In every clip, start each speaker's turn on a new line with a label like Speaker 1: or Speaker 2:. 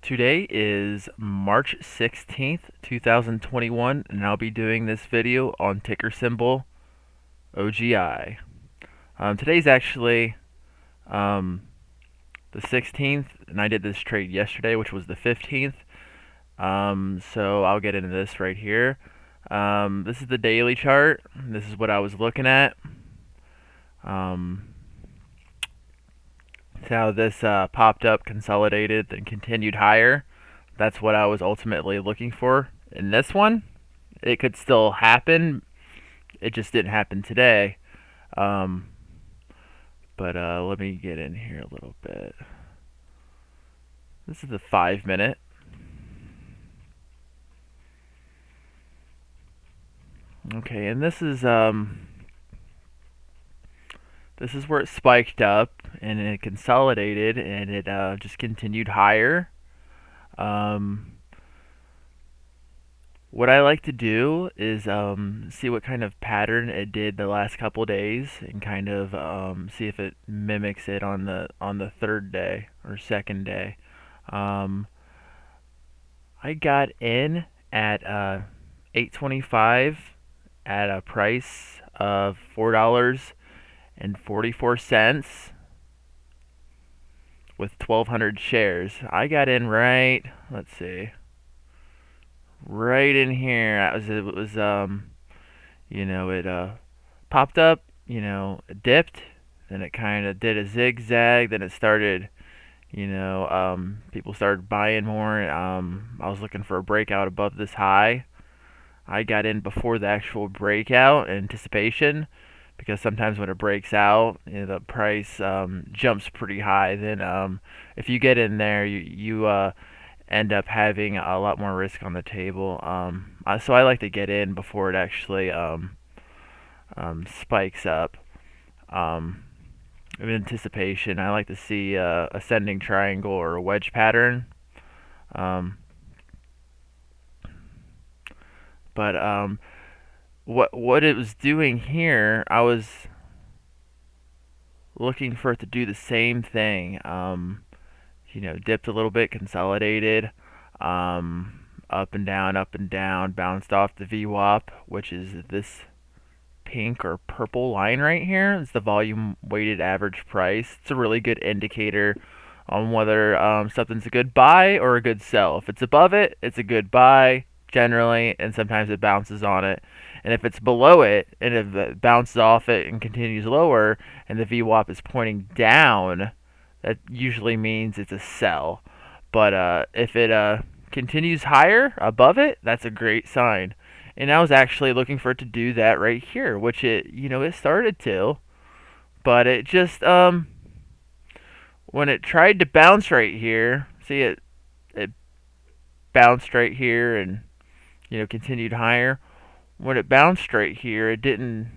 Speaker 1: Today is March 16th, 2021, and I'll be doing this video on ticker symbol OGI. Today's actually um, the 16th, and I did this trade yesterday, which was the 15th. So I'll get into this right here. This is the daily chart. This is what I was looking at. How this popped up, consolidated, then continued higher. That's what I was ultimately looking for in this one. It could still happen. It just didn't happen today. Um, but let me get in here a little bit. This is the 5 minute. Okay, and this is where it spiked up and it consolidated and it just continued higher. What I like to do is see what kind of pattern it did the last couple days and kind of see if it mimics it on the third day or second day. Um, I got in at 8.25 at a price of $4.44 with 1,200 shares. I got in right. Let's see. Right in here. It popped up, it dipped, then it kind of did a zigzag, then it started, people started buying more. I was looking for a breakout above this high. I got in before the actual breakout in anticipation because sometimes when it breaks out, the price jumps pretty high. Then if you get in there, you end up having a lot more risk on the table. So I like to get in before it actually spikes up. In anticipation, I like to see ascending triangle or a wedge pattern. Um, but what it was doing here, I was looking for it to do the same thing. Dipped a little bit, consolidated, up and down, bounced off the VWAP, which is this pink or purple line right here. It's the volume weighted average price. It's a really good indicator on whether something's a good buy or a good sell. If it's above it, it's a good buy generally, and sometimes it bounces on it. And if it's below it, and if it bounces off it and continues lower, and the VWAP is pointing down, that usually means it's a sell. But if it continues higher above it, that's a great sign. And I was actually looking for it to do that right here, which it started to, but it just when it tried to bounce right here, see it bounced right here and continued higher. When it bounced right here, it didn't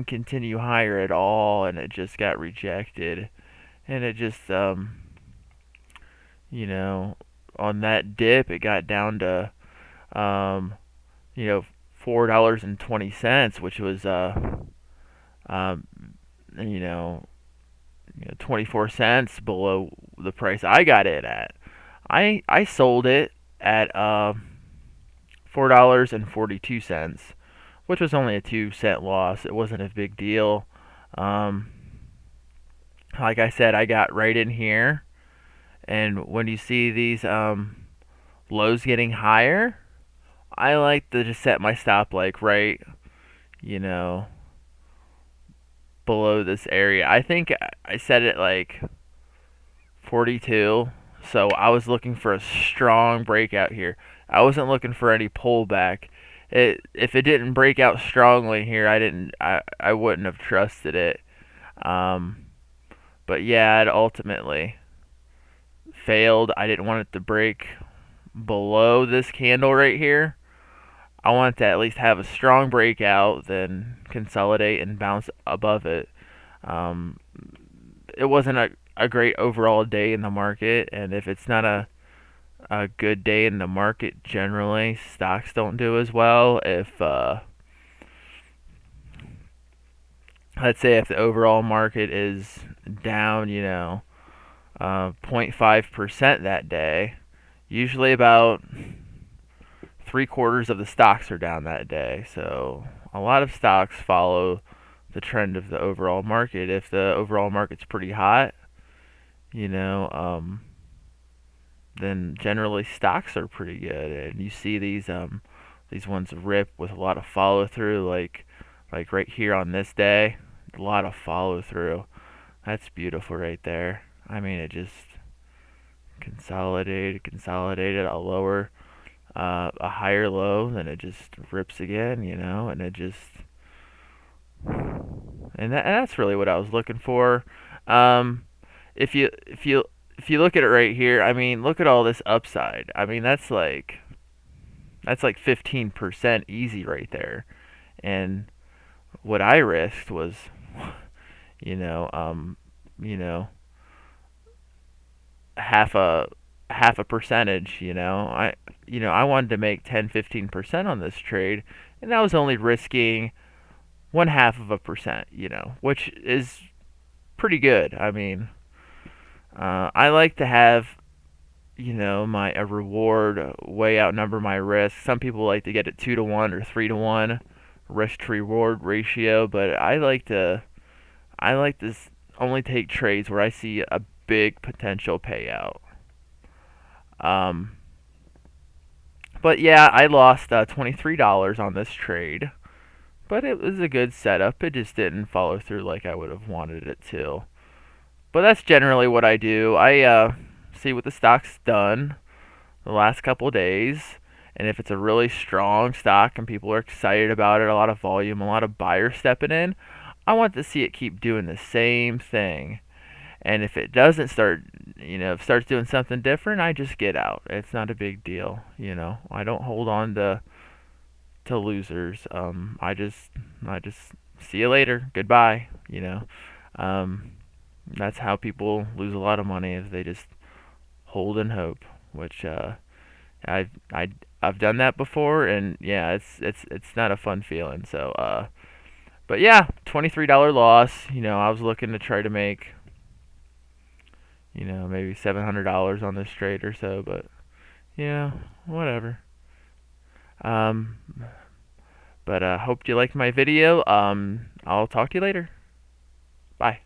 Speaker 1: continue higher at all, and it just got rejected. And it just on that dip, it got down to um, $4.20, which was um, you know 24 cents below the price I got it at. I sold it at $4.42, which was only a 2 cent loss. It wasn't a big deal. Um, like I said, I got right in here, and when you see these lows getting higher, I like to just set my stop like right, you know, below this area. I think I set it like 42. So I was looking for a strong breakout here. I wasn't looking for any pullback. If it didn't break out strongly here, I wouldn't have trusted it. Um, but yeah, it ultimately failed. I didn't want it to break below this candle right here. I want to at least have a strong breakout, then consolidate and bounce above it. Um, it wasn't a great overall day in the market, and if it's not a good day in the market, generally stocks don't do as well. If let's say if the overall market is down, 0.5% that day, usually about 3/4 of the stocks are down that day. So a lot of stocks follow the trend of the overall market. If the overall market's pretty hot, you know, then generally stocks are pretty good. And you see these ones rip with a lot of follow through, like right here on this day, a lot of follow through. That's beautiful right there. I mean, it just consolidated a higher low, then it just rips again, and it just and that's really what I was looking for. Um, if you look at it right here, I mean, look at all this upside. I mean, that's like 15% easy right there. And what I risked was, you know, you know, half a half a percentage. I wanted to make 10-15% on this trade, and I was only risking 1/2%. Which is pretty good. I mean, I like to have my a reward way outnumber my risk. Some people like to get it 2-to-1 or 3-to-1 risk to reward ratio, but I like to only take trades where I see a big potential payout. Um, but yeah, I lost $23 on this trade, but it was a good setup. It just didn't follow through like I would have wanted it to. But that's generally what I do. I see what the stock's done the last couple of days, and if it's a really strong stock and people are excited about it, a lot of volume, a lot of buyers stepping in, I want to see it keep doing the same thing. And if it doesn't start, if it starts doing something different, I just get out. It's not a big deal. I don't hold on to losers. I just see you later. Goodbye. Um, that's how people lose a lot of money, is they just hold and hope, which I I I've done that before, and yeah, it's not a fun feeling. So but yeah, $23 loss. I was looking to try to make maybe $700 on this trade or so, but yeah, whatever. Um, but hope you liked my video. I'll talk to you later. Bye.